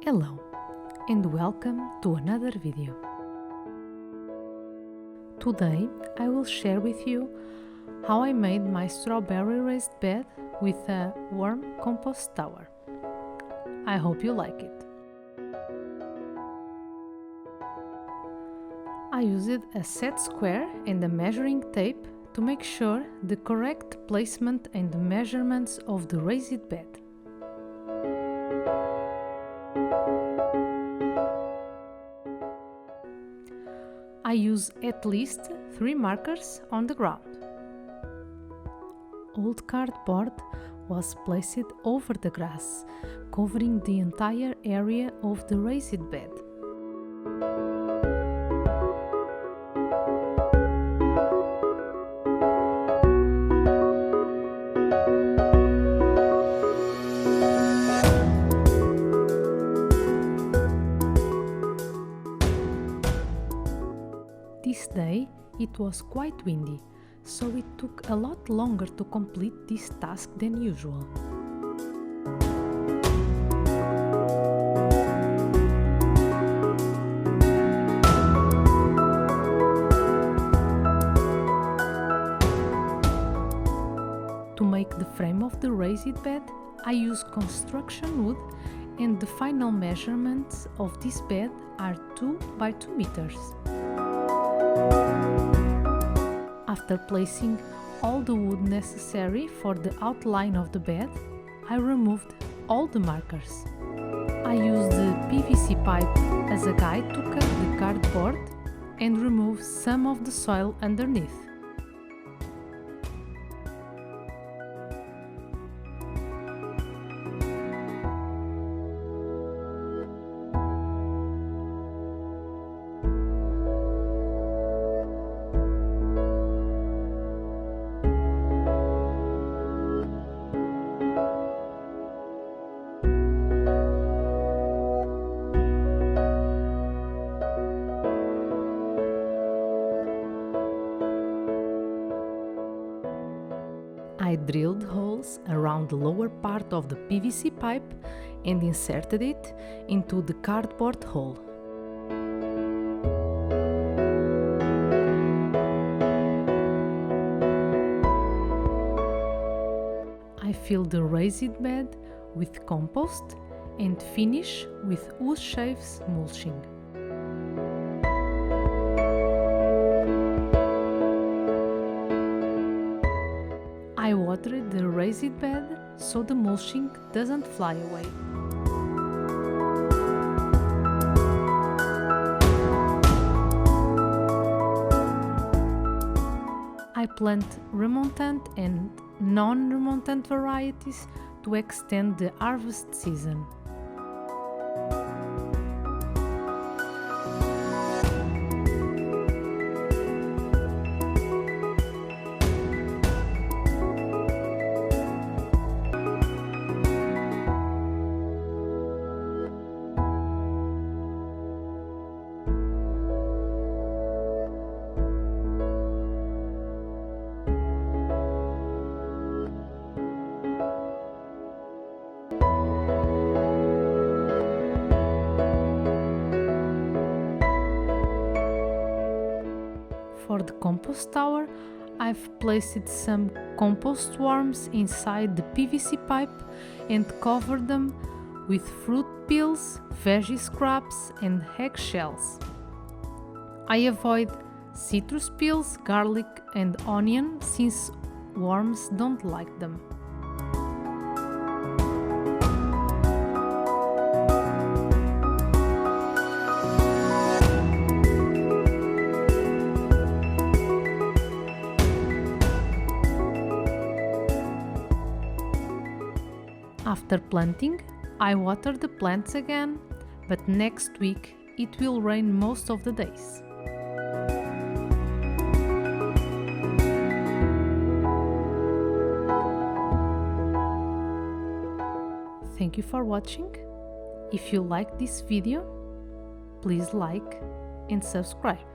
Hello and welcome to another video. Today I will share with you how I made my strawberry raised bed with a warm compost tower. I hope you like it. I used a set square and a measuring tape to make sure the correct placement and the measurements of the raised bed. I use at least 3 markers on the ground. Old cardboard was placed over the grass, covering the entire area of the raised bed. This day it was quite windy, so it took a lot longer to complete this task than usual. To make the frame of the raised bed, I use construction wood, and the final measurements of this bed are 2 by 2 meters. After placing all the wood necessary for the outline of the bed, I removed all the markers. I used the PVC pipe as a guide to cut the cardboard and remove some of the soil underneath. I drilled holes around the lower part of the PVC pipe and inserted it into the cardboard hole. I fill the raised bed with compost and finish with wood shavings mulching. I watered the raised bed so the mulching doesn't fly away. I plant remontant and non-remontant varieties to extend the harvest season. For the compost tower, I've placed some compost worms inside the PVC pipe and covered them with fruit peels, veggie scraps and eggshells. I avoid citrus peels, garlic and onion since worms don't like them. After planting, I water the plants again, but next week it will rain most of the days. Thank you for watching. If you like this video, please like and subscribe.